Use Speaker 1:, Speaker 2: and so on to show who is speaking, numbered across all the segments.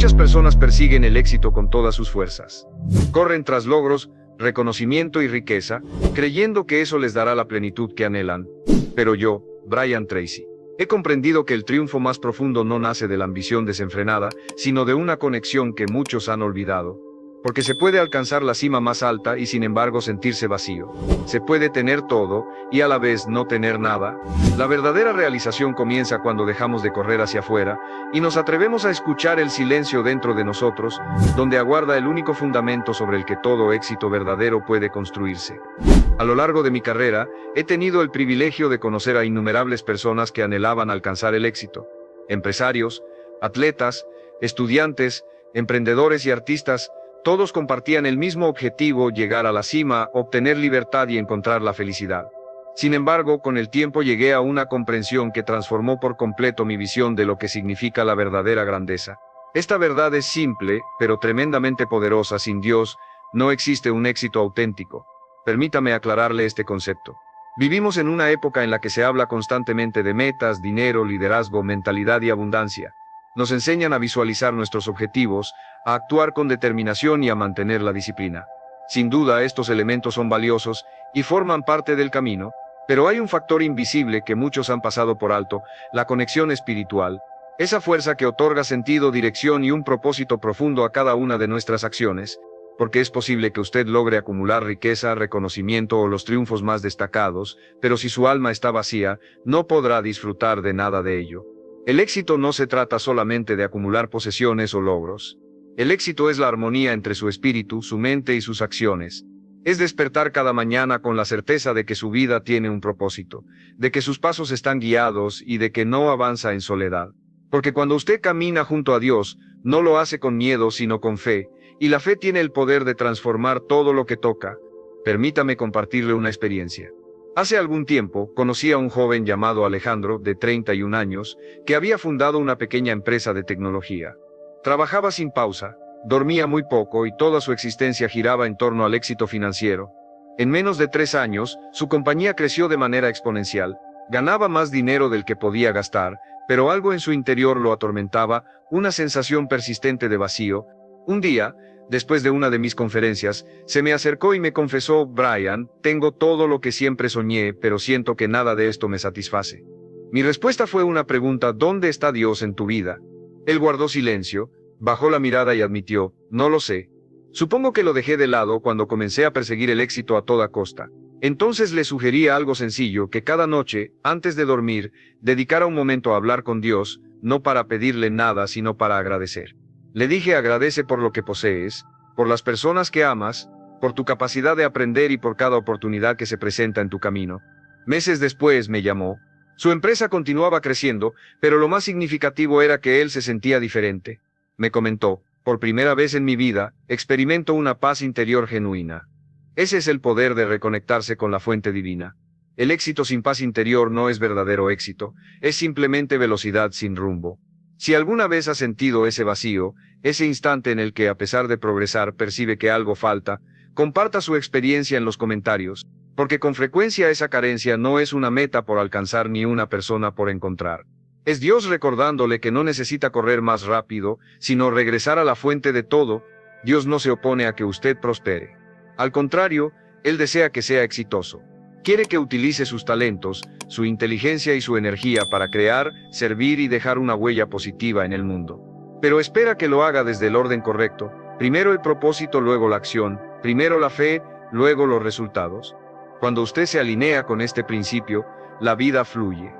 Speaker 1: Muchas personas persiguen el éxito con todas sus fuerzas. Corren tras logros, reconocimiento y riqueza, creyendo que eso les dará la plenitud que anhelan. Pero yo, Brian Tracy, he comprendido que el triunfo más profundo no nace de la ambición desenfrenada, sino de una conexión que muchos han olvidado. Porque se puede alcanzar la cima más alta y sin embargo sentirse vacío. Se puede tener todo y a la vez no tener nada. La verdadera realización comienza cuando dejamos de correr hacia afuera y nos atrevemos a escuchar el silencio dentro de nosotros, donde aguarda el único fundamento sobre el que todo éxito verdadero puede construirse. A lo largo de mi carrera, he tenido el privilegio de conocer a innumerables personas que anhelaban alcanzar el éxito. Empresarios, atletas, estudiantes, emprendedores y artistas. Todos compartían el mismo objetivo: llegar a la cima, obtener libertad y encontrar la felicidad. Sin embargo, con el tiempo llegué a una comprensión que transformó por completo mi visión de lo que significa la verdadera grandeza. Esta verdad es simple, pero tremendamente poderosa. Sin Dios, no existe un éxito auténtico. Permítame aclararle este concepto. Vivimos en una época en la que se habla constantemente de metas, dinero, liderazgo, mentalidad y abundancia. Nos enseñan a visualizar nuestros objetivos, a actuar con determinación y a mantener la disciplina. Sin duda, estos elementos son valiosos y forman parte del camino, pero hay un factor invisible que muchos han pasado por alto: la conexión espiritual. Esa fuerza que otorga sentido, dirección y un propósito profundo a cada una de nuestras acciones. Porque es posible que usted logre acumular riqueza, reconocimiento o los triunfos más destacados, pero si su alma está vacía, no podrá disfrutar de nada de ello. El éxito no se trata solamente de acumular posesiones o logros. El éxito es la armonía entre su espíritu, su mente y sus acciones. Es despertar cada mañana con la certeza de que su vida tiene un propósito, de que sus pasos están guiados y de que no avanza en soledad. Porque cuando usted camina junto a Dios, no lo hace con miedo sino con fe, y la fe tiene el poder de transformar todo lo que toca. Permítame compartirle una experiencia. Hace algún tiempo, conocí a un joven llamado Alejandro, de 31 años, que había fundado una pequeña empresa de tecnología. Trabajaba sin pausa, dormía muy poco y toda su existencia giraba en torno al éxito financiero. En menos de 3 años, su compañía creció de manera exponencial, ganaba más dinero del que podía gastar, pero algo en su interior lo atormentaba, una sensación persistente de vacío. Un día, después de una de mis conferencias, se me acercó y me confesó: Brian, tengo todo lo que siempre soñé, pero siento que nada de esto me satisface. Mi respuesta fue una pregunta: ¿dónde está Dios en tu vida? Él guardó silencio, bajó la mirada y admitió: no lo sé. Supongo que lo dejé de lado cuando comencé a perseguir el éxito a toda costa. Entonces le sugerí algo sencillo: que cada noche, antes de dormir, dedicara un momento a hablar con Dios, no para pedirle nada sino para agradecer. Le dije: agradece por lo que posees, por las personas que amas, por tu capacidad de aprender y por cada oportunidad que se presenta en tu camino. Meses después me llamó. Su empresa continuaba creciendo, pero lo más significativo era que él se sentía diferente. Me comentó: por primera vez en mi vida, experimento una paz interior genuina. Ese es el poder de reconectarse con la fuente divina. El éxito sin paz interior no es verdadero éxito, es simplemente velocidad sin rumbo. Si alguna vez ha sentido ese vacío, ese instante en el que, a pesar de progresar, percibe que algo falta, comparta su experiencia en los comentarios, porque con frecuencia esa carencia no es una meta por alcanzar ni una persona por encontrar. Es Dios recordándole que no necesita correr más rápido, sino regresar a la fuente de todo. Dios no se opone a que usted prospere. Al contrario, Él desea que sea exitoso. Quiere que utilice sus talentos, su inteligencia y su energía para crear, servir y dejar una huella positiva en el mundo. Pero espera que lo haga desde el orden correcto: primero el propósito, luego la acción, primero la fe, luego los resultados. Cuando usted se alinea con este principio, la vida fluye.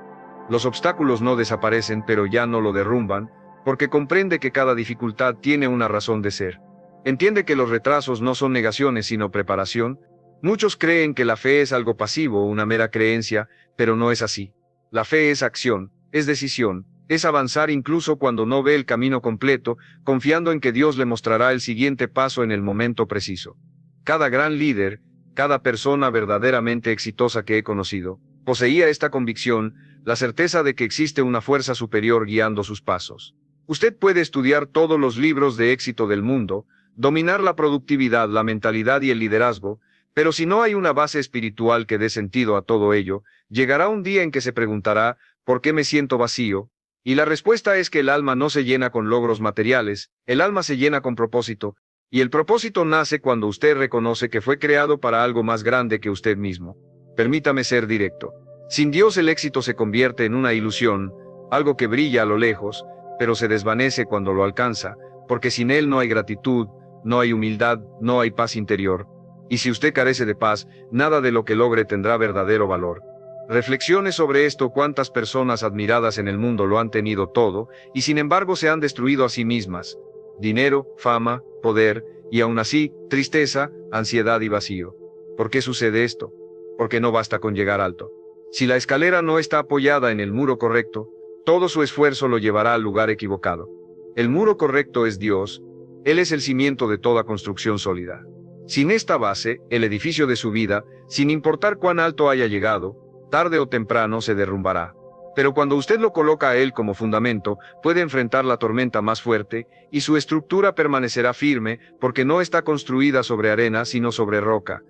Speaker 1: Los obstáculos no desaparecen, pero ya no lo derrumban, porque comprende que cada dificultad tiene una razón de ser. Entiende que los retrasos no son negaciones sino preparación. Muchos creen que la fe es algo pasivo, una mera creencia, pero no es así. La fe es acción, es decisión, es avanzar incluso cuando no ve el camino completo, confiando en que Dios le mostrará el siguiente paso en el momento preciso. Cada gran líder, cada persona verdaderamente exitosa que he conocido, poseía esta convicción, la certeza de que existe una fuerza superior guiando sus pasos. Usted puede estudiar todos los libros de éxito del mundo, dominar la productividad, la mentalidad y el liderazgo, pero si no hay una base espiritual que dé sentido a todo ello, llegará un día en que se preguntará: ¿por qué me siento vacío? Y la respuesta es que el alma no se llena con logros materiales, el alma se llena con propósito, y el propósito nace cuando usted reconoce que fue creado para algo más grande que usted mismo. Permítame ser directo. Sin Dios el éxito se convierte en una ilusión, algo que brilla a lo lejos, pero se desvanece cuando lo alcanza, porque sin él no hay gratitud, no hay humildad, no hay paz interior. Y si usted carece de paz, nada de lo que logre tendrá verdadero valor. Reflexione sobre esto: cuántas personas admiradas en el mundo lo han tenido todo, y sin embargo se han destruido a sí mismas. Dinero, fama, poder, y aún así, tristeza, ansiedad y vacío. ¿Por qué sucede esto? Porque no basta con llegar alto. Si la escalera no está apoyada en el muro correcto, todo su esfuerzo lo llevará al lugar equivocado. El muro correcto es Dios. Él es el cimiento de toda construcción sólida. Sin esta base, el edificio de su vida, sin importar cuán alto haya llegado, tarde o temprano se derrumbará. Pero cuando usted lo coloca a él como fundamento, puede enfrentar la tormenta más fuerte, y su estructura permanecerá firme, porque no está construida sobre arena sino sobre roca.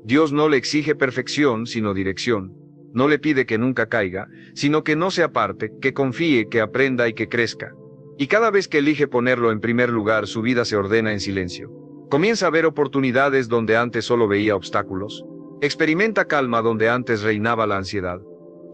Speaker 1: Dios no le exige perfección sino dirección. No le pide que nunca caiga, sino que no se aparte, que confíe, que aprenda y que crezca. Y cada vez que elige ponerlo en primer lugar, su vida se ordena en silencio. Comienza a ver oportunidades donde antes solo veía obstáculos. Experimenta calma donde antes reinaba la ansiedad.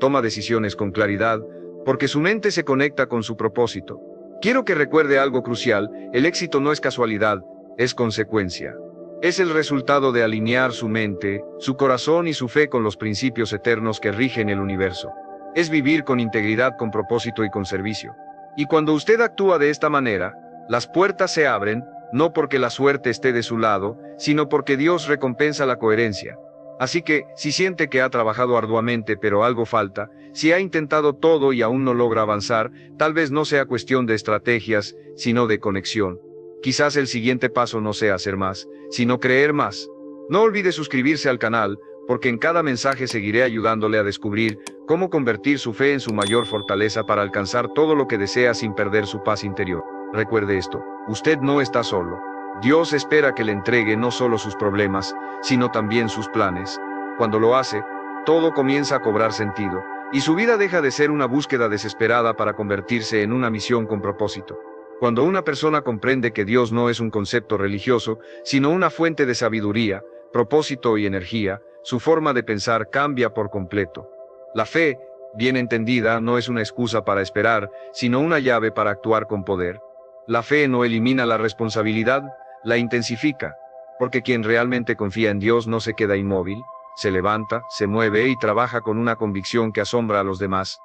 Speaker 1: Toma decisiones con claridad, porque su mente se conecta con su propósito. Quiero que recuerde algo crucial: el éxito no es casualidad, es consecuencia. Es el resultado de alinear su mente, su corazón y su fe con los principios eternos que rigen el universo. Es vivir con integridad, con propósito y con servicio. Y cuando usted actúa de esta manera, las puertas se abren, no porque la suerte esté de su lado, sino porque Dios recompensa la coherencia. Así que, si siente que ha trabajado arduamente pero algo falta, si ha intentado todo y aún no logra avanzar, tal vez no sea cuestión de estrategias, sino de conexión. Quizás el siguiente paso no sea hacer más, sino creer más. No olvide suscribirse al canal, porque en cada mensaje seguiré ayudándole a descubrir cómo convertir su fe en su mayor fortaleza para alcanzar todo lo que desea sin perder su paz interior. Recuerde esto: usted no está solo. Dios espera que le entregue no solo sus problemas, sino también sus planes. Cuando lo hace, todo comienza a cobrar sentido, y su vida deja de ser una búsqueda desesperada para convertirse en una misión con propósito. Cuando una persona comprende que Dios no es un concepto religioso, sino una fuente de sabiduría, propósito y energía, su forma de pensar cambia por completo. La fe, bien entendida, no es una excusa para esperar, sino una llave para actuar con poder. La fe no elimina la responsabilidad, la intensifica, porque quien realmente confía en Dios no se queda inmóvil, se levanta, se mueve y trabaja con una convicción que asombra a los demás.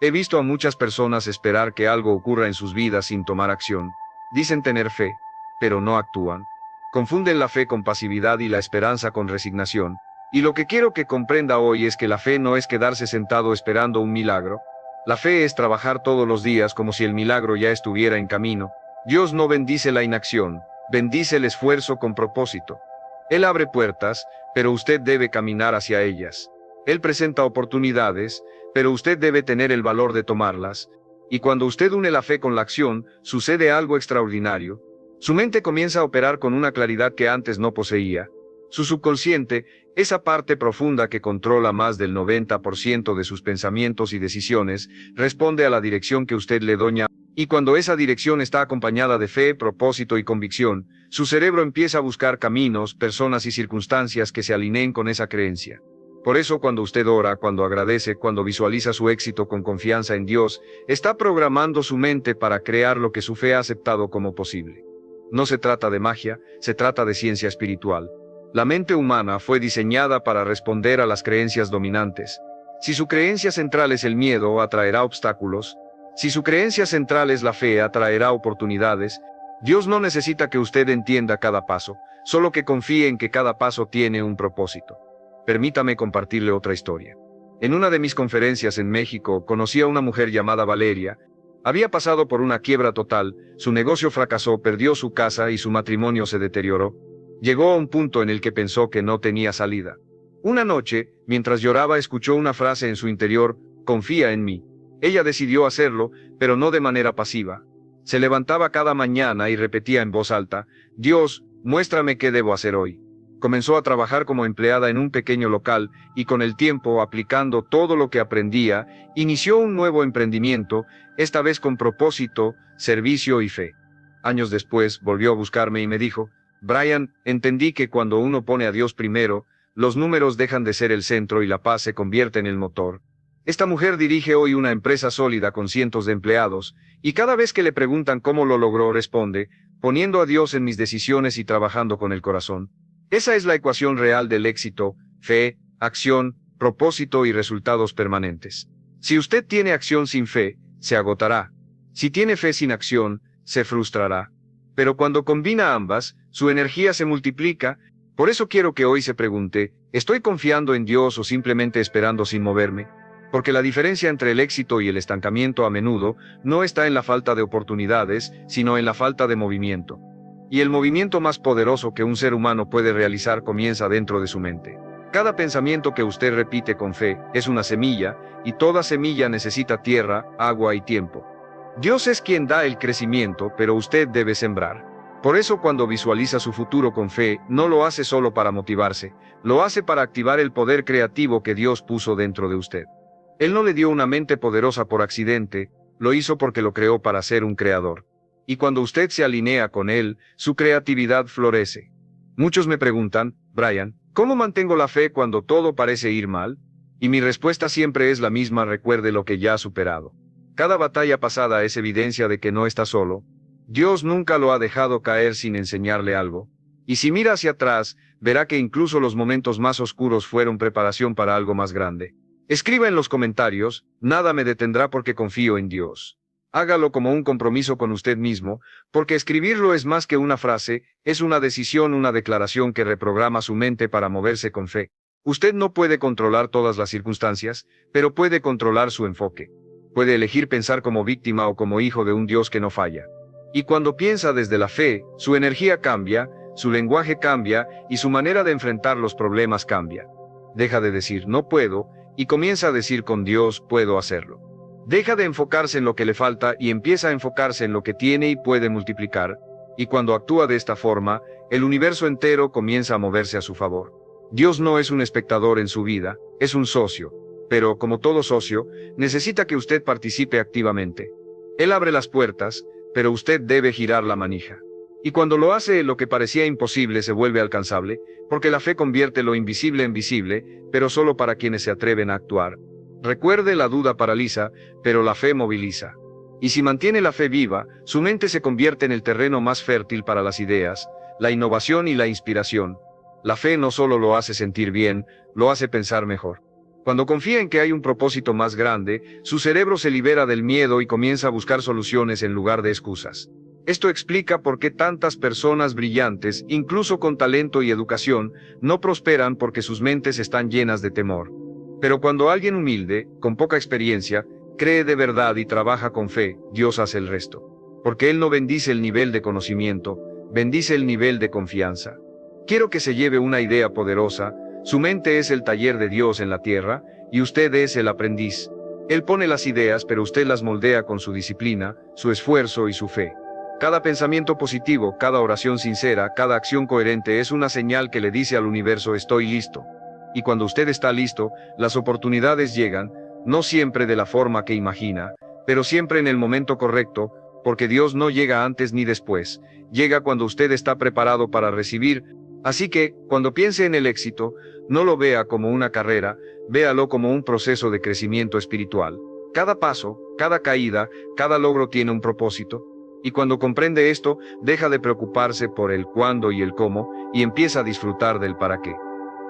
Speaker 1: He visto a muchas personas esperar que algo ocurra en sus vidas sin tomar acción. Dicen tener fe, pero no actúan. Confunden la fe con pasividad y la esperanza con resignación. Y lo que quiero que comprenda hoy es que la fe no es quedarse sentado esperando un milagro. La fe es trabajar todos los días como si el milagro ya estuviera en camino. Dios no bendice la inacción, bendice el esfuerzo con propósito. Él abre puertas, pero usted debe caminar hacia ellas. Él presenta oportunidades, pero usted debe tener el valor de tomarlas. Y cuando usted une la fe con la acción, sucede algo extraordinario. Su mente comienza a operar con una claridad que antes no poseía. Su subconsciente, esa parte profunda que controla más del 90% de sus pensamientos y decisiones, responde a la dirección que usted le doña. Y cuando esa dirección está acompañada de fe, propósito y convicción, su cerebro empieza a buscar caminos, personas y circunstancias que se alineen con esa creencia. Por eso, cuando usted ora, cuando agradece, cuando visualiza su éxito con confianza en Dios, está programando su mente para crear lo que su fe ha aceptado como posible. No se trata de magia, se trata de ciencia espiritual. La mente humana fue diseñada para responder a las creencias dominantes. Si su creencia central es el miedo, atraerá obstáculos. Si su creencia central es la fe, atraerá oportunidades. Dios no necesita que usted entienda cada paso, solo que confíe en que cada paso tiene un propósito. Permítame compartirle otra historia. En una de mis conferencias en México, conocí a una mujer llamada Valeria. Había pasado por una quiebra total, su negocio fracasó, perdió su casa y su matrimonio se deterioró. Llegó a un punto en el que pensó que no tenía salida. Una noche, mientras lloraba, escuchó una frase en su interior: confía en mí. Ella decidió hacerlo, pero no de manera pasiva. Se levantaba cada mañana y repetía en voz alta: Dios, muéstrame qué debo hacer hoy. Comenzó a trabajar como empleada en un pequeño local y con el tiempo, aplicando todo lo que aprendía, inició un nuevo emprendimiento, esta vez con propósito, servicio y fe. Años después volvió a buscarme y me dijo: Brian, entendí que cuando uno pone a Dios primero, los números dejan de ser el centro y la paz se convierte en el motor. Esta mujer dirige hoy una empresa sólida con cientos de empleados, y cada vez que le preguntan cómo lo logró responde: poniendo a Dios en mis decisiones y trabajando con el corazón. Esa es la ecuación real del éxito: fe, acción, propósito y resultados permanentes. Si usted tiene acción sin fe, se agotará. Si tiene fe sin acción, se frustrará. Pero cuando combina ambas, su energía se multiplica. Por eso quiero que hoy se pregunte: ¿estoy confiando en Dios o simplemente esperando sin moverme? Porque la diferencia entre el éxito y el estancamiento a menudo no está en la falta de oportunidades, sino en la falta de movimiento. Y el movimiento más poderoso que un ser humano puede realizar comienza dentro de su mente. Cada pensamiento que usted repite con fe es una semilla, y toda semilla necesita tierra, agua y tiempo. Dios es quien da el crecimiento, pero usted debe sembrar. Por eso cuando visualiza su futuro con fe, no lo hace solo para motivarse, lo hace para activar el poder creativo que Dios puso dentro de usted. Él no le dio una mente poderosa por accidente, lo hizo porque lo creó para ser un creador. Y cuando usted se alinea con Él, su creatividad florece. Muchos me preguntan: Brian, ¿cómo mantengo la fe cuando todo parece ir mal? Y mi respuesta siempre es la misma: recuerde lo que ya ha superado. Cada batalla pasada es evidencia de que no está solo. Dios nunca lo ha dejado caer sin enseñarle algo. Y si mira hacia atrás, verá que incluso los momentos más oscuros fueron preparación para algo más grande. Escriba en los comentarios: nada me detendrá porque confío en Dios. Hágalo como un compromiso con usted mismo, porque escribirlo es más que una frase, es una decisión, una declaración que reprograma su mente para moverse con fe. Usted no puede controlar todas las circunstancias, pero puede controlar su enfoque. Puede elegir pensar como víctima o como hijo de un Dios que no falla. Y cuando piensa desde la fe, su energía cambia, su lenguaje cambia, y su manera de enfrentar los problemas cambia. Deja de decir no puedo, y comienza a decir con Dios puedo hacerlo. Deja de enfocarse en lo que le falta y empieza a enfocarse en lo que tiene y puede multiplicar, y cuando actúa de esta forma, el universo entero comienza a moverse a su favor. Dios no es un espectador en su vida, es un socio, pero como todo socio, necesita que usted participe activamente. Él abre las puertas, pero usted debe girar la manija. Y cuando lo hace, lo que parecía imposible se vuelve alcanzable, porque la fe convierte lo invisible en visible, pero solo para quienes se atreven a actuar. Recuerde, la duda paraliza, pero la fe moviliza. Y si mantiene la fe viva, su mente se convierte en el terreno más fértil para las ideas, la innovación y la inspiración. La fe no solo lo hace sentir bien, lo hace pensar mejor. Cuando confía en que hay un propósito más grande, su cerebro se libera del miedo y comienza a buscar soluciones en lugar de excusas. Esto explica por qué tantas personas brillantes, incluso con talento y educación, no prosperan porque sus mentes están llenas de temor. Pero cuando alguien humilde, con poca experiencia, cree de verdad y trabaja con fe, Dios hace el resto. Porque Él no bendice el nivel de conocimiento, bendice el nivel de confianza. Quiero que se lleve una idea poderosa: su mente es el taller de Dios en la tierra, y usted es el aprendiz. Él pone las ideas, pero usted las moldea con su disciplina, su esfuerzo y su fe. Cada pensamiento positivo, cada oración sincera, cada acción coherente es una señal que le dice al universo: estoy listo. Y cuando usted está listo, las oportunidades llegan, no siempre de la forma que imagina, pero siempre en el momento correcto, porque Dios no llega antes ni después, llega cuando usted está preparado para recibir. Así que, cuando piense en el éxito, no lo vea como una carrera, véalo como un proceso de crecimiento espiritual. Cada paso, cada caída, cada logro tiene un propósito. Y cuando comprende esto, deja de preocuparse por el cuándo y el cómo, y empieza a disfrutar del para qué.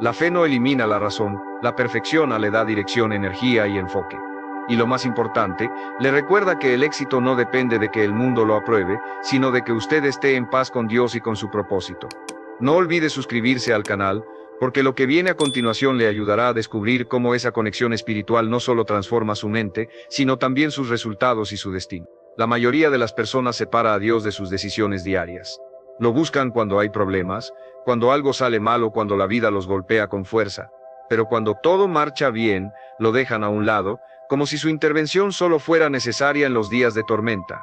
Speaker 1: La fe no elimina la razón, la perfecciona, le da dirección, energía y enfoque. Y lo más importante, le recuerda que el éxito no depende de que el mundo lo apruebe, sino de que usted esté en paz con Dios y con su propósito. No olvide suscribirse al canal, porque lo que viene a continuación le ayudará a descubrir cómo esa conexión espiritual no solo transforma su mente, sino también sus resultados y su destino. La mayoría de las personas separa a Dios de sus decisiones diarias. Lo buscan cuando hay problemas, cuando algo sale mal o cuando la vida los golpea con fuerza. Pero cuando todo marcha bien, lo dejan a un lado, como si su intervención solo fuera necesaria en los días de tormenta.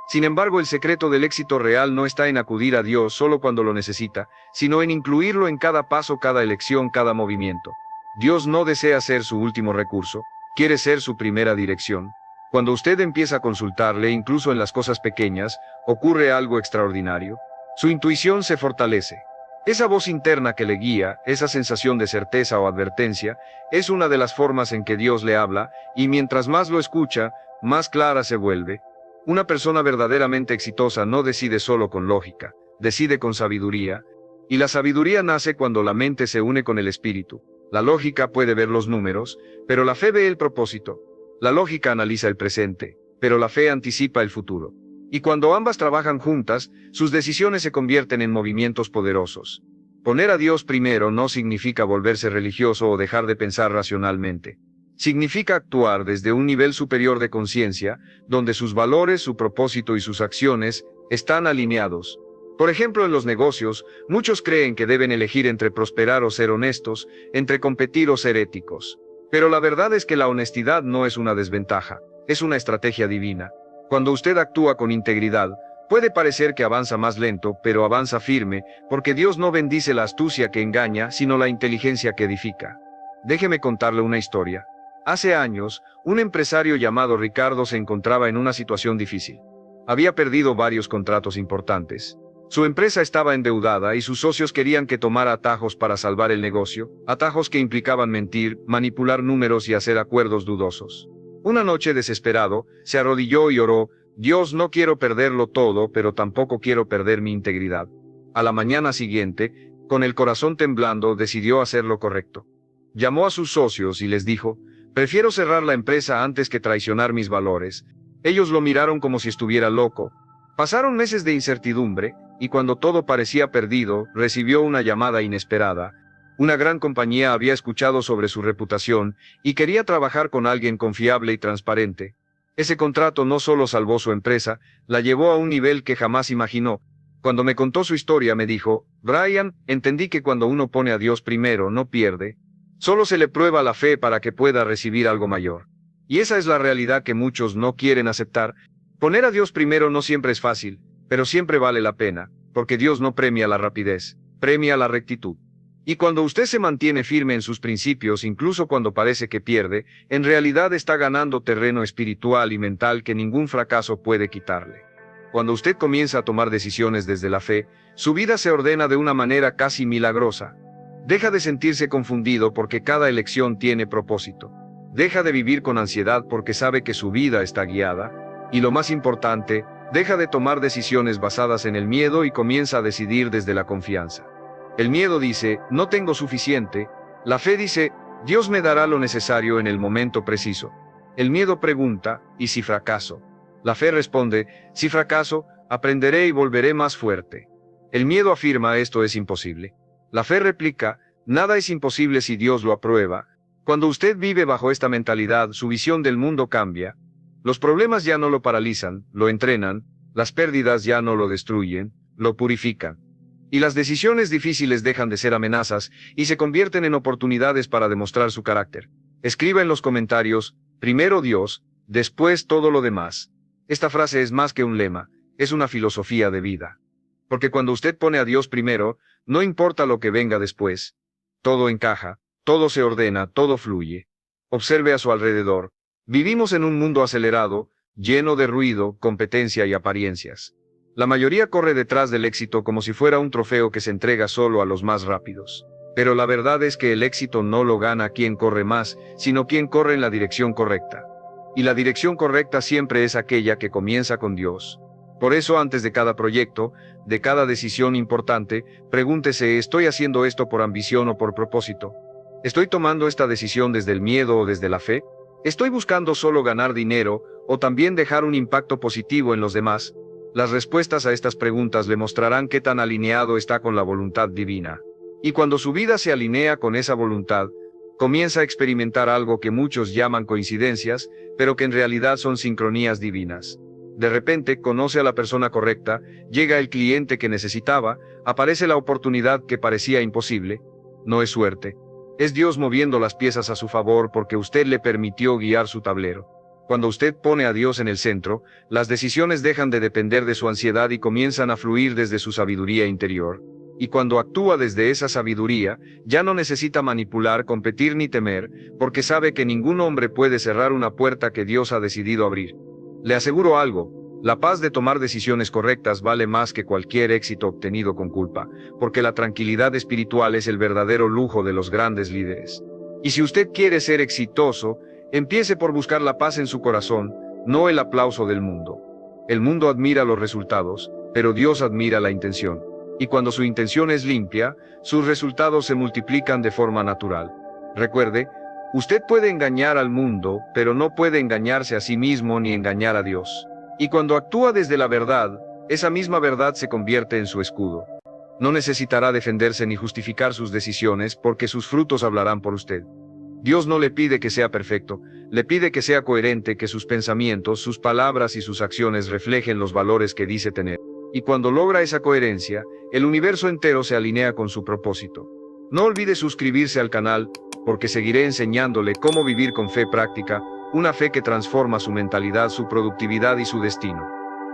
Speaker 1: Sin embargo, el secreto del éxito real no está en acudir a Dios solo cuando lo necesita, sino en incluirlo en cada paso, cada elección, cada movimiento. Dios no desea ser su último recurso, quiere ser su primera dirección. Cuando usted empieza a consultarle, incluso en las cosas pequeñas, ocurre algo extraordinario. Su intuición se fortalece. Esa voz interna que le guía, esa sensación de certeza o advertencia, es una de las formas en que Dios le habla, y mientras más lo escucha, más clara se vuelve. Una persona verdaderamente exitosa no decide solo con lógica, decide con sabiduría, y la sabiduría nace cuando la mente se une con el espíritu. La lógica puede ver los números, pero la fe ve el propósito. La lógica analiza el presente, pero la fe anticipa el futuro. Y cuando ambas trabajan juntas, sus decisiones se convierten en movimientos poderosos. Poner a Dios primero no significa volverse religioso o dejar de pensar racionalmente. Significa actuar desde un nivel superior de conciencia, donde sus valores, su propósito y sus acciones están alineados. Por ejemplo, en los negocios, muchos creen que deben elegir entre prosperar o ser honestos, entre competir o ser éticos. Pero la verdad es que la honestidad no es una desventaja, es una estrategia divina. Cuando usted actúa con integridad, puede parecer que avanza más lento, pero avanza firme, porque Dios no bendice la astucia que engaña, sino la inteligencia que edifica. Déjeme contarle una historia. Hace años, un empresario llamado Ricardo se encontraba en una situación difícil. Había perdido varios contratos importantes. Su empresa estaba endeudada y sus socios querían que tomara atajos para salvar el negocio, atajos que implicaban mentir, manipular números y hacer acuerdos dudosos. Una noche desesperado, se arrodilló y oró: Dios, no quiero perderlo todo, pero tampoco quiero perder mi integridad. A la mañana siguiente, con el corazón temblando, decidió hacer lo correcto. Llamó a sus socios y les dijo: prefiero cerrar la empresa antes que traicionar mis valores. Ellos lo miraron como si estuviera loco. Pasaron meses de incertidumbre, y cuando todo parecía perdido, recibió una llamada inesperada. Una gran compañía había escuchado sobre su reputación, y quería trabajar con alguien confiable y transparente. Ese contrato no solo salvó su empresa, la llevó a un nivel que jamás imaginó. Cuando me contó su historia me dijo: Brian, entendí que cuando uno pone a Dios primero no pierde. Solo se le prueba la fe para que pueda recibir algo mayor. Y esa es la realidad que muchos no quieren aceptar. Poner a Dios primero no siempre es fácil, pero siempre vale la pena, porque Dios no premia la rapidez, premia la rectitud. Y cuando usted se mantiene firme en sus principios, incluso cuando parece que pierde, en realidad está ganando terreno espiritual y mental que ningún fracaso puede quitarle. Cuando usted comienza a tomar decisiones desde la fe, su vida se ordena de una manera casi milagrosa. Deja de sentirse confundido porque cada elección tiene propósito. Deja de vivir con ansiedad porque sabe que su vida está guiada. Y lo más importante, deja de tomar decisiones basadas en el miedo y comienza a decidir desde la confianza. El miedo dice: no tengo suficiente. La fe dice: Dios me dará lo necesario en el momento preciso. El miedo pregunta: ¿y si fracaso? La fe responde: si fracaso, aprenderé y volveré más fuerte. El miedo afirma: esto es imposible. La fe replica: nada es imposible si Dios lo aprueba. Cuando usted vive bajo esta mentalidad, su visión del mundo cambia. Los problemas ya no lo paralizan, lo entrenan. Las pérdidas ya no lo destruyen, lo purifican. Y las decisiones difíciles dejan de ser amenazas y se convierten en oportunidades para demostrar su carácter. Escriba en los comentarios: primero Dios, después todo lo demás. Esta frase es más que un lema, es una filosofía de vida. Porque cuando usted pone a Dios primero, no importa lo que venga después. Todo encaja, todo se ordena, todo fluye. Observe a su alrededor. Vivimos en un mundo acelerado, lleno de ruido, competencia y apariencias. La mayoría corre detrás del éxito como si fuera un trofeo que se entrega solo a los más rápidos. Pero la verdad es que el éxito no lo gana quien corre más, sino quien corre en la dirección correcta. Y la dirección correcta siempre es aquella que comienza con Dios. Por eso, antes de cada proyecto, de cada decisión importante, pregúntese: ¿estoy haciendo esto por ambición o por propósito? ¿Estoy tomando esta decisión desde el miedo o desde la fe? ¿Estoy buscando solo ganar dinero, o también dejar un impacto positivo en los demás? Las respuestas a estas preguntas le mostrarán qué tan alineado está con la voluntad divina. Y cuando su vida se alinea con esa voluntad, comienza a experimentar algo que muchos llaman coincidencias, pero que en realidad son sincronías divinas. De repente, conoce a la persona correcta, llega el cliente que necesitaba, aparece la oportunidad que parecía imposible. No es suerte. Es Dios moviendo las piezas a su favor porque usted le permitió guiar su tablero. Cuando usted pone a Dios en el centro, las decisiones dejan de depender de su ansiedad y comienzan a fluir desde su sabiduría interior. Y cuando actúa desde esa sabiduría, ya no necesita manipular, competir ni temer, porque sabe que ningún hombre puede cerrar una puerta que Dios ha decidido abrir. Le aseguro algo, la paz de tomar decisiones correctas vale más que cualquier éxito obtenido con culpa, porque la tranquilidad espiritual es el verdadero lujo de los grandes líderes. Y si usted quiere ser exitoso, empiece por buscar la paz en su corazón, no el aplauso del mundo. El mundo admira los resultados, pero Dios admira la intención. Y cuando su intención es limpia, sus resultados se multiplican de forma natural. Recuerde, usted puede engañar al mundo, pero no puede engañarse a sí mismo ni engañar a Dios. Y cuando actúa desde la verdad, esa misma verdad se convierte en su escudo. No necesitará defenderse ni justificar sus decisiones porque sus frutos hablarán por usted. Dios no le pide que sea perfecto, le pide que sea coherente, que sus pensamientos, sus palabras y sus acciones reflejen los valores que dice tener. Y cuando logra esa coherencia, el universo entero se alinea con su propósito. No olvide suscribirse al canal, porque seguiré enseñándole cómo vivir con fe práctica, una fe que transforma su mentalidad, su productividad y su destino.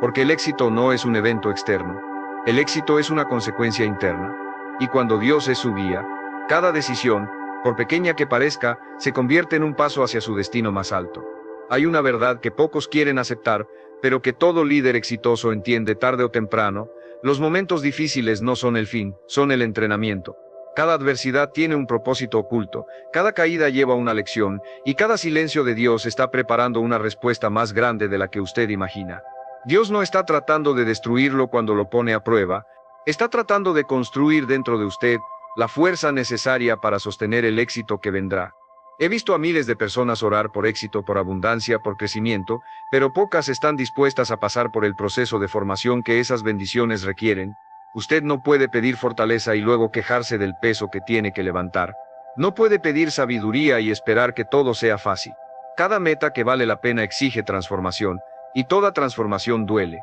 Speaker 1: Porque el éxito no es un evento externo, el éxito es una consecuencia interna. Y cuando Dios es su guía, cada decisión, por pequeña que parezca, se convierte en un paso hacia su destino más alto. Hay una verdad que pocos quieren aceptar, pero que todo líder exitoso entiende tarde o temprano: los momentos difíciles no son el fin, son el entrenamiento. Cada adversidad tiene un propósito oculto, cada caída lleva una lección, y cada silencio de Dios está preparando una respuesta más grande de la que usted imagina. Dios no está tratando de destruirlo cuando lo pone a prueba, está tratando de construir dentro de usted la fuerza necesaria para sostener el éxito que vendrá. He visto a miles de personas orar por éxito, por abundancia, por crecimiento, pero pocas están dispuestas a pasar por el proceso de formación que esas bendiciones requieren. Usted no puede pedir fortaleza y luego quejarse del peso que tiene que levantar. No puede pedir sabiduría y esperar que todo sea fácil. Cada meta que vale la pena exige transformación, y toda transformación duele.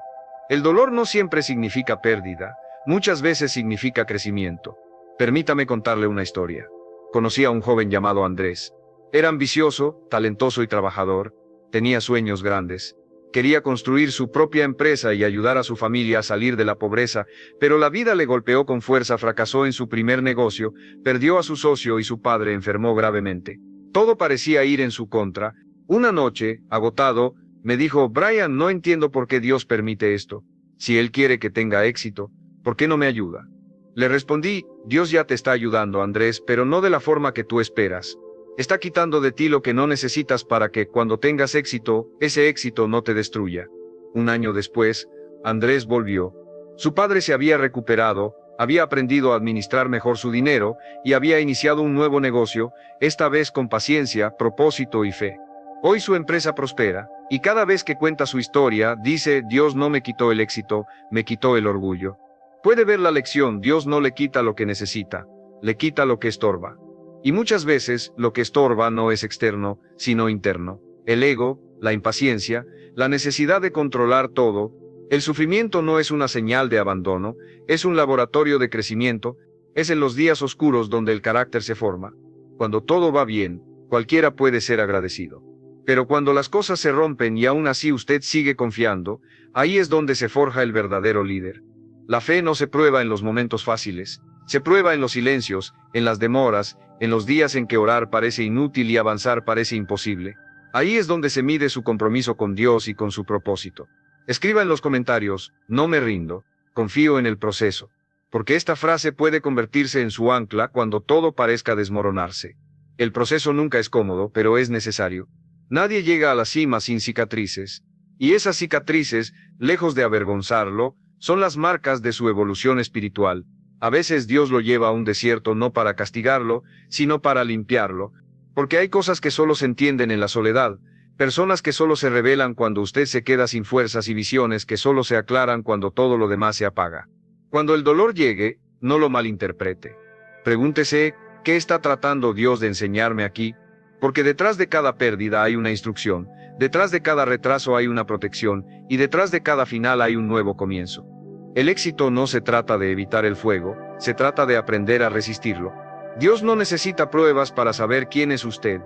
Speaker 1: El dolor no siempre significa pérdida, muchas veces significa crecimiento. Permítame contarle una historia. Conocí a un joven llamado Andrés. Era ambicioso, talentoso y trabajador. Tenía sueños grandes. Quería construir su propia empresa y ayudar a su familia a salir de la pobreza, pero la vida le golpeó con fuerza, fracasó en su primer negocio, perdió a su socio y su padre enfermó gravemente. Todo parecía ir en su contra. Una noche, agotado, me dijo: Brian, no entiendo por qué Dios permite esto. Si Él quiere que tenga éxito, ¿por qué no me ayuda? Le respondí: Dios ya te está ayudando, Andrés, pero no de la forma que tú esperas. Está quitando de ti lo que no necesitas para que, cuando tengas éxito, ese éxito no te destruya. Un año después, Andrés volvió. Su padre se había recuperado, había aprendido a administrar mejor su dinero, y había iniciado un nuevo negocio, esta vez con paciencia, propósito y fe. Hoy su empresa prospera, y cada vez que cuenta su historia, dice: Dios no me quitó el éxito, me quitó el orgullo. Puede ver la lección: Dios no le quita lo que necesita, le quita lo que estorba. Y muchas veces, lo que estorba no es externo, sino interno. El ego, la impaciencia, la necesidad de controlar todo. El sufrimiento no es una señal de abandono, es un laboratorio de crecimiento. Es en los días oscuros donde el carácter se forma. Cuando todo va bien, cualquiera puede ser agradecido. Pero cuando las cosas se rompen y aún así usted sigue confiando, ahí es donde se forja el verdadero líder. La fe no se prueba en los momentos fáciles, se prueba en los silencios, en las demoras, en los días en que orar parece inútil y avanzar parece imposible. Ahí es donde se mide su compromiso con Dios y con su propósito. Escriba en los comentarios: no me rindo, confío en el proceso. Porque esta frase puede convertirse en su ancla cuando todo parezca desmoronarse. El proceso nunca es cómodo, pero es necesario. Nadie llega a la cima sin cicatrices. Y esas cicatrices, lejos de avergonzarlo, son las marcas de su evolución espiritual. A veces Dios lo lleva a un desierto no para castigarlo, sino para limpiarlo. Porque hay cosas que solo se entienden en la soledad, personas que solo se revelan cuando usted se queda sin fuerzas y visiones que solo se aclaran cuando todo lo demás se apaga. Cuando el dolor llegue, no lo malinterprete. Pregúntese: ¿qué está tratando Dios de enseñarme aquí? Porque detrás de cada pérdida hay una instrucción, detrás de cada retraso hay una protección, y detrás de cada final hay un nuevo comienzo. El éxito no se trata de evitar el fuego, se trata de aprender a resistirlo. Dios no necesita pruebas para saber quién es usted.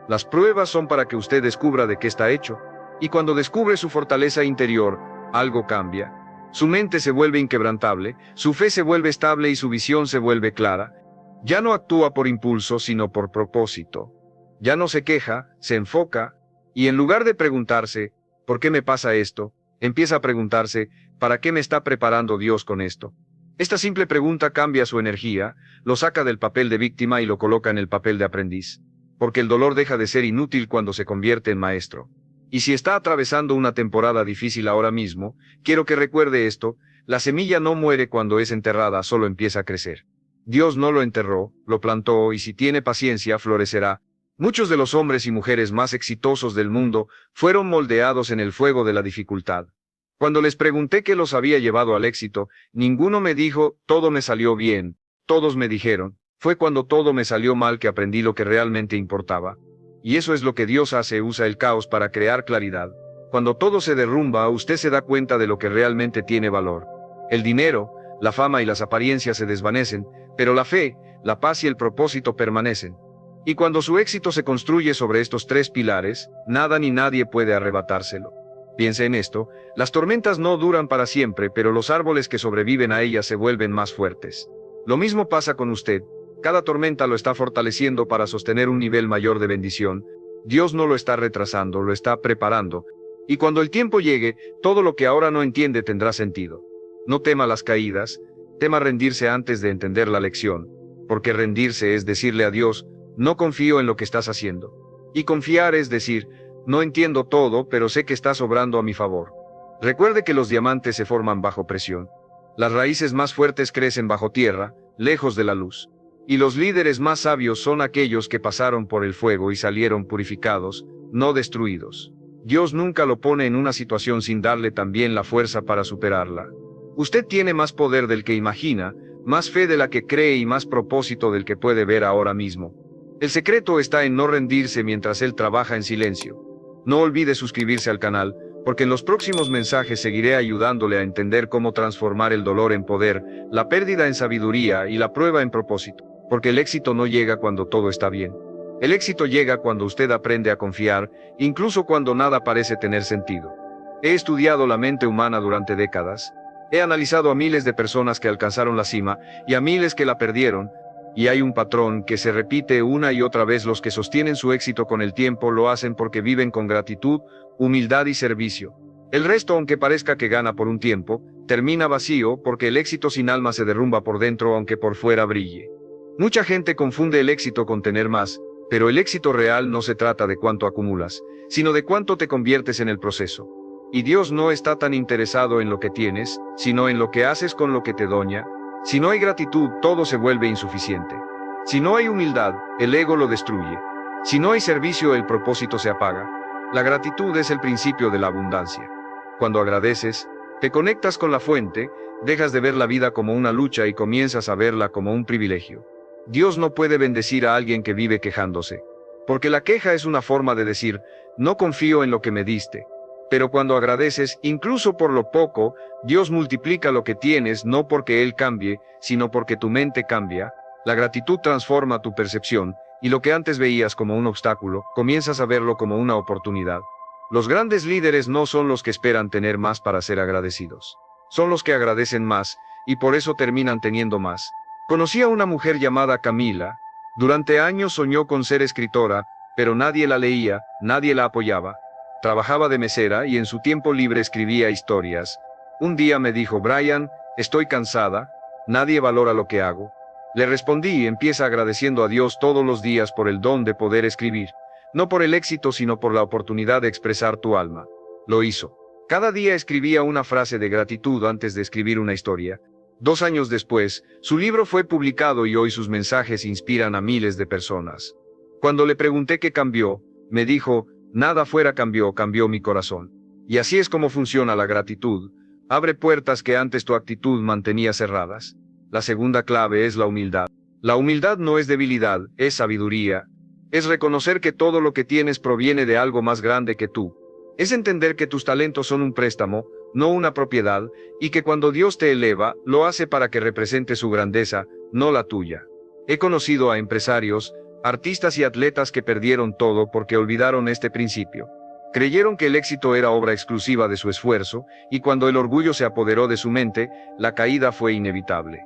Speaker 1: Las pruebas son para que usted descubra de qué está hecho. Y cuando descubre su fortaleza interior, algo cambia. Su mente se vuelve inquebrantable, su fe se vuelve estable y su visión se vuelve clara. Ya no actúa por impulso, sino por propósito. Ya no se queja, se enfoca, y en lugar de preguntarse, ¿por qué me pasa esto?, empieza a preguntarse, ¿para qué me está preparando Dios con esto? Esta simple pregunta cambia su energía, lo saca del papel de víctima y lo coloca en el papel de aprendiz. Porque el dolor deja de ser inútil cuando se convierte en maestro. Y si está atravesando una temporada difícil ahora mismo, quiero que recuerde esto: la semilla no muere cuando es enterrada, solo empieza a crecer. Dios no lo enterró, lo plantó, y si tiene paciencia florecerá. Muchos de los hombres y mujeres más exitosos del mundo fueron moldeados en el fuego de la dificultad. Cuando les pregunté qué los había llevado al éxito, ninguno me dijo, todo me salió bien. Todos me dijeron, fue cuando todo me salió mal que aprendí lo que realmente importaba. Y eso es lo que Dios hace: usa el caos para crear claridad. Cuando todo se derrumba, usted se da cuenta de lo que realmente tiene valor. El dinero, la fama y las apariencias se desvanecen, pero la fe, la paz y el propósito permanecen. Y cuando su éxito se construye sobre estos tres pilares, nada ni nadie puede arrebatárselo. Piense en esto: las tormentas no duran para siempre, pero los árboles que sobreviven a ellas se vuelven más fuertes. Lo mismo pasa con usted. Cada tormenta lo está fortaleciendo para sostener un nivel mayor de bendición. Dios no lo está retrasando, lo está preparando. Y cuando el tiempo llegue, todo lo que ahora no entiende tendrá sentido. No tema las caídas, tema rendirse antes de entender la lección. Porque rendirse es decirle a Dios, no confío en lo que estás haciendo. Y confiar es decir, no entiendo todo, pero sé que estás obrando a mi favor. Recuerde que los diamantes se forman bajo presión. Las raíces más fuertes crecen bajo tierra, lejos de la luz. Y los líderes más sabios son aquellos que pasaron por el fuego y salieron purificados, no destruidos. Dios nunca lo pone en una situación sin darle también la fuerza para superarla. Usted tiene más poder del que imagina, más fe de la que cree y más propósito del que puede ver ahora mismo. El secreto está en no rendirse mientras Él trabaja en silencio. No olvide suscribirse al canal, porque en los próximos mensajes seguiré ayudándole a entender cómo transformar el dolor en poder, la pérdida en sabiduría y la prueba en propósito. Porque el éxito no llega cuando todo está bien. El éxito llega cuando usted aprende a confiar, incluso cuando nada parece tener sentido. He estudiado la mente humana durante décadas. He analizado a miles de personas que alcanzaron la cima, y a miles que la perdieron, y hay un patrón que se repite una y otra vez: los que sostienen su éxito con el tiempo lo hacen porque viven con gratitud, humildad y servicio. El resto, aunque parezca que gana por un tiempo, termina vacío, porque el éxito sin alma se derrumba por dentro aunque por fuera brille. Mucha gente confunde el éxito con tener más, pero el éxito real no se trata de cuánto acumulas, sino de cuánto te conviertes en el proceso. Y Dios no está tan interesado en lo que tienes, sino en lo que haces con lo que te doña. Si no hay gratitud, todo se vuelve insuficiente. Si no hay humildad, el ego lo destruye. Si no hay servicio, el propósito se apaga. La gratitud es el principio de la abundancia. Cuando agradeces, te conectas con la fuente, dejas de ver la vida como una lucha y comienzas a verla como un privilegio. Dios no puede bendecir a alguien que vive quejándose. Porque la queja es una forma de decir, no confío en lo que me diste. Pero cuando agradeces, incluso por lo poco, Dios multiplica lo que tienes, no porque Él cambie, sino porque tu mente cambia. La gratitud transforma tu percepción, y lo que antes veías como un obstáculo, comienzas a verlo como una oportunidad. Los grandes líderes no son los que esperan tener más para ser agradecidos. Son los que agradecen más, y por eso terminan teniendo más. Conocí a una mujer llamada Camila. Durante años soñó con ser escritora, pero nadie la leía, nadie la apoyaba. Trabajaba de mesera y en su tiempo libre escribía historias. Un día me dijo, Brian, estoy cansada, nadie valora lo que hago. Le respondí, empieza agradeciendo a Dios todos los días por el don de poder escribir. No por el éxito, sino por la oportunidad de expresar tu alma. Lo hizo. Cada día escribía una frase de gratitud antes de escribir una historia. 2 años después, su libro fue publicado y hoy sus mensajes inspiran a miles de personas. Cuando le pregunté qué cambió, me dijo, nada afuera cambió, cambió mi corazón. Y así es como funciona la gratitud. Abre puertas que antes tu actitud mantenía cerradas. La segunda clave es la humildad. La humildad no es debilidad, es sabiduría. Es reconocer que todo lo que tienes proviene de algo más grande que tú. Es entender que tus talentos son un préstamo, no una propiedad, y que cuando Dios te eleva, lo hace para que represente su grandeza, no la tuya. He conocido a empresarios, artistas y atletas que perdieron todo porque olvidaron este principio. Creyeron que el éxito era obra exclusiva de su esfuerzo, y cuando el orgullo se apoderó de su mente, la caída fue inevitable.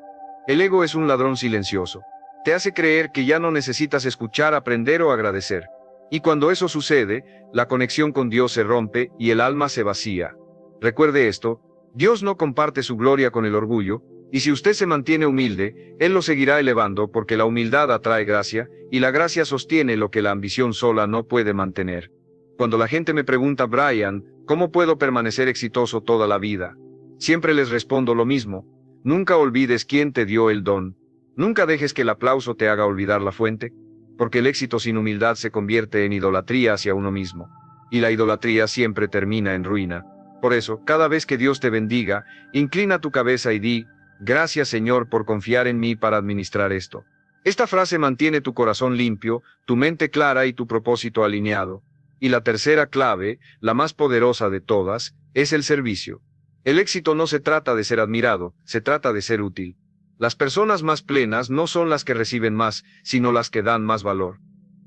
Speaker 1: El ego es un ladrón silencioso. Te hace creer que ya no necesitas escuchar, aprender o agradecer. Y cuando eso sucede, la conexión con Dios se rompe y el alma se vacía. Recuerde esto, Dios no comparte su gloria con el orgullo, y si usted se mantiene humilde, Él lo seguirá elevando porque la humildad atrae gracia, y la gracia sostiene lo que la ambición sola no puede mantener. Cuando la gente me pregunta, Brian, ¿cómo puedo permanecer exitoso toda la vida? Siempre les respondo lo mismo. Nunca olvides quién te dio el don. Nunca dejes que el aplauso te haga olvidar la fuente, porque el éxito sin humildad se convierte en idolatría hacia uno mismo. Y la idolatría siempre termina en ruina. Por eso, cada vez que Dios te bendiga, inclina tu cabeza y di, gracias Señor por confiar en mí para administrar esto. Esta frase mantiene tu corazón limpio, tu mente clara y tu propósito alineado. Y la tercera clave, la más poderosa de todas, es el servicio. El éxito no se trata de ser admirado, se trata de ser útil. Las personas más plenas no son las que reciben más, sino las que dan más valor.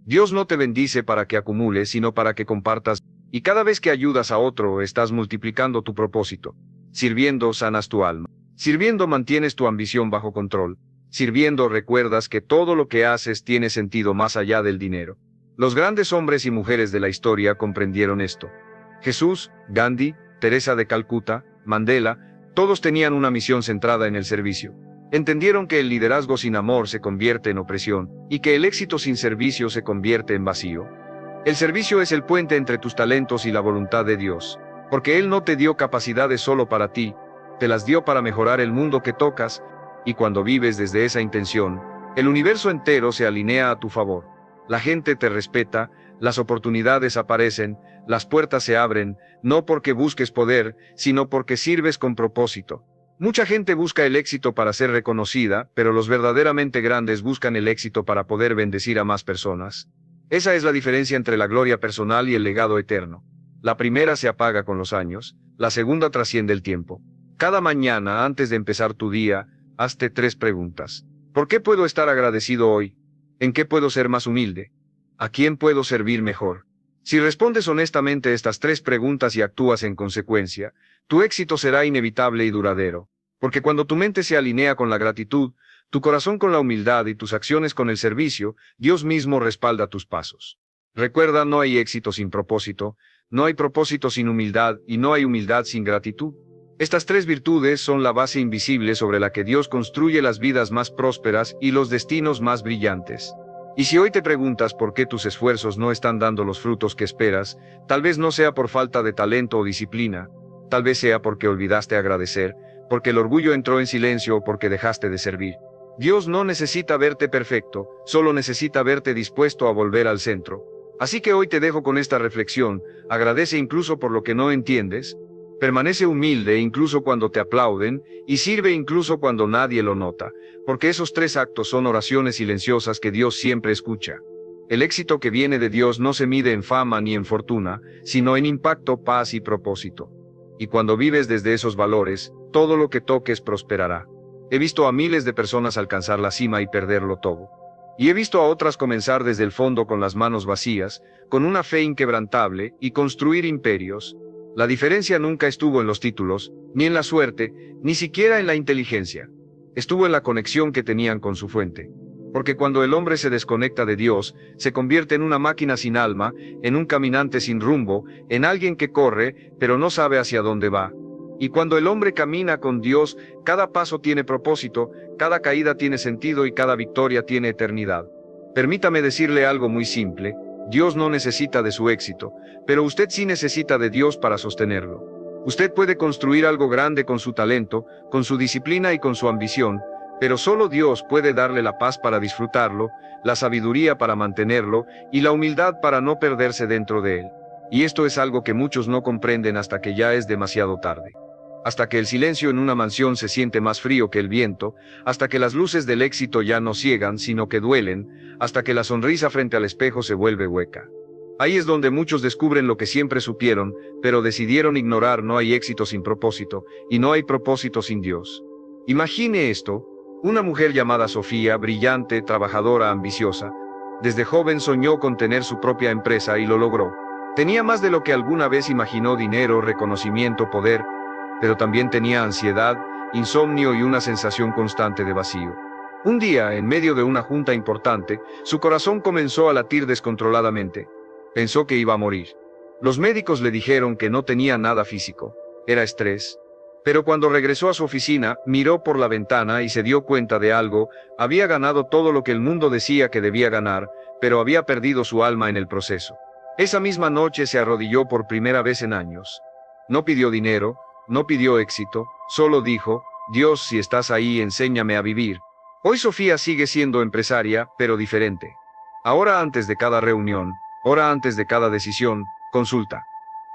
Speaker 1: Dios no te bendice para que acumules, sino para que compartas, y cada vez que ayudas a otro estás multiplicando tu propósito. Sirviendo sanas tu alma. Sirviendo mantienes tu ambición bajo control. Sirviendo recuerdas que todo lo que haces tiene sentido más allá del dinero. Los grandes hombres y mujeres de la historia comprendieron esto. Jesús, Gandhi, Teresa de Calcuta, Mandela, todos tenían una misión centrada en el servicio. Entendieron que el liderazgo sin amor se convierte en opresión, y que el éxito sin servicio se convierte en vacío. El servicio es el puente entre tus talentos y la voluntad de Dios, porque Él no te dio capacidades solo para ti, te las dio para mejorar el mundo que tocas, y cuando vives desde esa intención, el universo entero se alinea a tu favor. La gente te respeta, las oportunidades aparecen, las puertas se abren, no porque busques poder, sino porque sirves con propósito. Mucha gente busca el éxito para ser reconocida, pero los verdaderamente grandes buscan el éxito para poder bendecir a más personas. Esa es la diferencia entre la gloria personal y el legado eterno. La primera se apaga con los años, la segunda trasciende el tiempo. Cada mañana, antes de empezar tu día, hazte 3 preguntas. ¿Por qué puedo estar agradecido hoy? ¿En qué puedo ser más humilde? ¿A quién puedo servir mejor? Si respondes honestamente estas 3 preguntas y actúas en consecuencia, tu éxito será inevitable y duradero. Porque cuando tu mente se alinea con la gratitud, tu corazón con la humildad y tus acciones con el servicio, Dios mismo respalda tus pasos. Recuerda, no hay éxito sin propósito, no hay propósito sin humildad y no hay humildad sin gratitud. Estas 3 virtudes son la base invisible sobre la que Dios construye las vidas más prósperas y los destinos más brillantes. Y si hoy te preguntas por qué tus esfuerzos no están dando los frutos que esperas, tal vez no sea por falta de talento o disciplina, tal vez sea porque olvidaste agradecer, porque el orgullo entró en silencio o porque dejaste de servir. Dios no necesita verte perfecto, solo necesita verte dispuesto a volver al centro. Así que hoy te dejo con esta reflexión, agradece incluso por lo que no entiendes, permanece humilde incluso cuando te aplauden, y sirve incluso cuando nadie lo nota, porque esos 3 actos son oraciones silenciosas que Dios siempre escucha. El éxito que viene de Dios no se mide en fama ni en fortuna, sino en impacto, paz y propósito. Y cuando vives desde esos valores, todo lo que toques prosperará. He visto a miles de personas alcanzar la cima y perderlo todo. Y he visto a otras comenzar desde el fondo con las manos vacías, con una fe inquebrantable, y construir imperios. La diferencia nunca estuvo en los títulos, ni en la suerte, ni siquiera en la inteligencia. Estuvo en la conexión que tenían con su fuente. Porque cuando el hombre se desconecta de Dios, se convierte en una máquina sin alma, en un caminante sin rumbo, en alguien que corre, pero no sabe hacia dónde va. Y cuando el hombre camina con Dios, cada paso tiene propósito, cada caída tiene sentido y cada victoria tiene eternidad. Permítame decirle algo muy simple, Dios no necesita de su éxito, pero usted sí necesita de Dios para sostenerlo. Usted puede construir algo grande con su talento, con su disciplina y con su ambición, pero solo Dios puede darle la paz para disfrutarlo, la sabiduría para mantenerlo, y la humildad para no perderse dentro de él. Y esto es algo que muchos no comprenden hasta que ya es demasiado tarde. Hasta que el silencio en una mansión se siente más frío que el viento, hasta que las luces del éxito ya no ciegan, sino que duelen, hasta que la sonrisa frente al espejo se vuelve hueca. Ahí es donde muchos descubren lo que siempre supieron, pero decidieron ignorar: no hay éxito sin propósito, y no hay propósito sin Dios. Imagine esto, una mujer llamada Sofía, brillante, trabajadora, ambiciosa. Desde joven soñó con tener su propia empresa y lo logró. Tenía más de lo que alguna vez imaginó: dinero, reconocimiento, poder, pero también tenía ansiedad, insomnio y una sensación constante de vacío. Un día, en medio de una junta importante, su corazón comenzó a latir descontroladamente. Pensó que iba a morir. Los médicos le dijeron que no tenía nada físico, era estrés. Pero cuando regresó a su oficina, miró por la ventana y se dio cuenta de algo: había ganado todo lo que el mundo decía que debía ganar, pero había perdido su alma en el proceso. Esa misma noche se arrodilló por primera vez en años. No pidió dinero, no pidió éxito, solo dijo: Dios, si estás ahí, enséñame a vivir. Hoy Sofía sigue siendo empresaria, pero diferente. Ahora, antes de cada reunión, ora antes de cada decisión, consulta.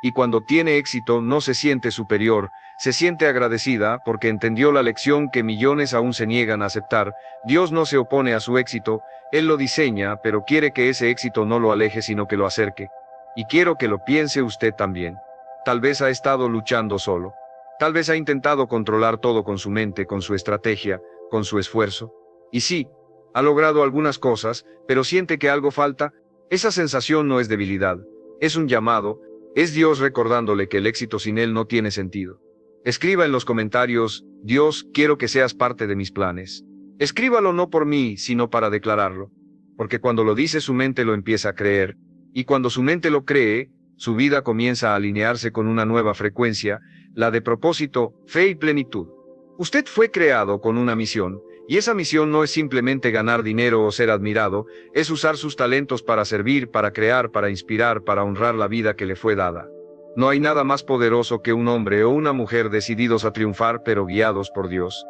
Speaker 1: Y cuando tiene éxito no se siente superior, se siente agradecida porque entendió la lección que millones aún se niegan a aceptar: Dios no se opone a su éxito, Él lo diseña, pero quiere que ese éxito no lo aleje sino que lo acerque. Y quiero que lo piense usted también. Tal vez ha estado luchando solo. Tal vez ha intentado controlar todo con su mente, con su estrategia, con su esfuerzo. Y sí, ha logrado algunas cosas, pero siente que algo falta. Esa sensación no es debilidad, es un llamado, es Dios recordándole que el éxito sin Él no tiene sentido. Escriba en los comentarios: Dios, quiero que seas parte de mis planes. Escríbalo no por mí, sino para declararlo. Porque cuando lo dice su mente lo empieza a creer, y cuando su mente lo cree, su vida comienza a alinearse con una nueva frecuencia, la de propósito, fe y plenitud. Usted fue creado con una misión, y esa misión no es simplemente ganar dinero o ser admirado, es usar sus talentos para servir, para crear, para inspirar, para honrar la vida que le fue dada. No hay nada más poderoso que un hombre o una mujer decididos a triunfar pero guiados por Dios.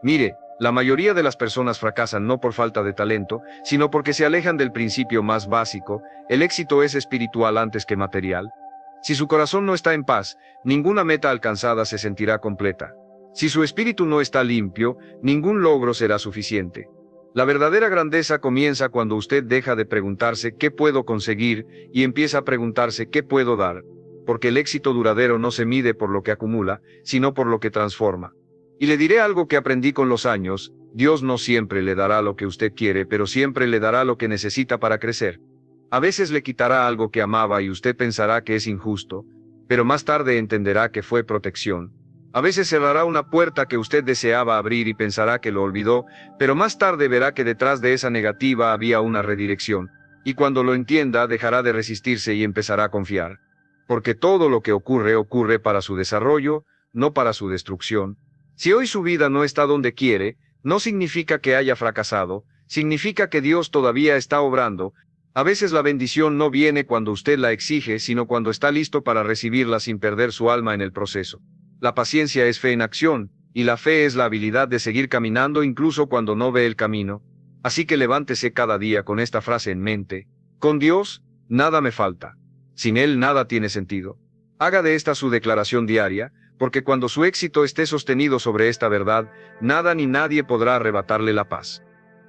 Speaker 1: Mire, la mayoría de las personas fracasan no por falta de talento, sino porque se alejan del principio más básico: el éxito es espiritual antes que material. Si su corazón no está en paz, ninguna meta alcanzada se sentirá completa. Si su espíritu no está limpio, ningún logro será suficiente. La verdadera grandeza comienza cuando usted deja de preguntarse ¿qué puedo conseguir? Y empieza a preguntarse ¿qué puedo dar? Porque el éxito duradero no se mide por lo que acumula, sino por lo que transforma. Y le diré algo que aprendí con los años: Dios no siempre le dará lo que usted quiere, pero siempre le dará lo que necesita para crecer. A veces le quitará algo que amaba y usted pensará que es injusto, pero más tarde entenderá que fue protección. A veces cerrará una puerta que usted deseaba abrir y pensará que lo olvidó, pero más tarde verá que detrás de esa negativa había una redirección. Y cuando lo entienda, dejará de resistirse y empezará a confiar. Porque todo lo que ocurre para su desarrollo, no para su destrucción. Si hoy su vida no está donde quiere, no significa que haya fracasado, significa que Dios todavía está obrando. A veces la bendición no viene cuando usted la exige, sino cuando está listo para recibirla sin perder su alma en el proceso. La paciencia es fe en acción, y la fe es la habilidad de seguir caminando incluso cuando no ve el camino. Así que levántese cada día con esta frase en mente: con Dios, nada me falta. Sin Él nada tiene sentido. Haga de esta su declaración diaria, porque cuando su éxito esté sostenido sobre esta verdad, nada ni nadie podrá arrebatarle la paz.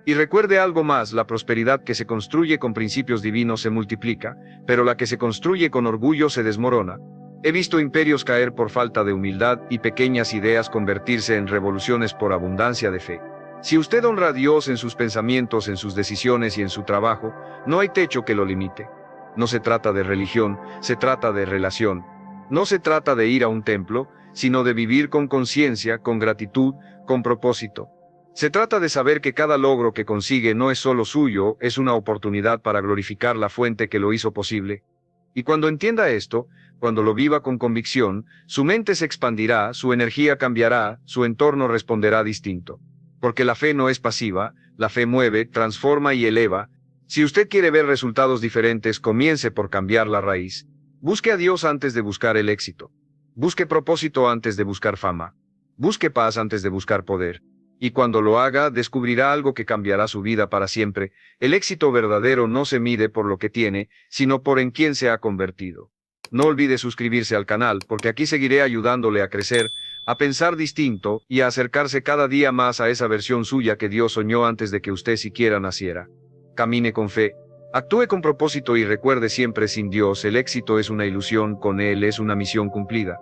Speaker 1: Y recuerde algo más: la prosperidad que se construye con principios divinos se multiplica, pero la que se construye con orgullo se desmorona. He visto imperios caer por falta de humildad y pequeñas ideas convertirse en revoluciones por abundancia de fe. Si usted honra a Dios en sus pensamientos, en sus decisiones y en su trabajo, no hay techo que lo limite. No se trata de religión, se trata de relación. No se trata de ir a un templo, sino de vivir con conciencia, con gratitud, con propósito. Se trata de saber que cada logro que consigue no es solo suyo, es una oportunidad para glorificar la fuente que lo hizo posible. Y cuando entienda esto, cuando lo viva con convicción, su mente se expandirá, su energía cambiará, su entorno responderá distinto. Porque la fe no es pasiva, la fe mueve, transforma y eleva. Si usted quiere ver resultados diferentes, comience por cambiar la raíz. Busque a Dios antes de buscar el éxito. Busque propósito antes de buscar fama. Busque paz antes de buscar poder. Y cuando lo haga, descubrirá algo que cambiará su vida para siempre. El éxito verdadero no se mide por lo que tiene, sino por en quién se ha convertido. No olvide suscribirse al canal, porque aquí seguiré ayudándole a crecer, a pensar distinto, y a acercarse cada día más a esa versión suya que Dios soñó antes de que usted siquiera naciera. Camine con fe, actúe con propósito y recuerde siempre: sin Dios el éxito es una ilusión, con Él es una misión cumplida.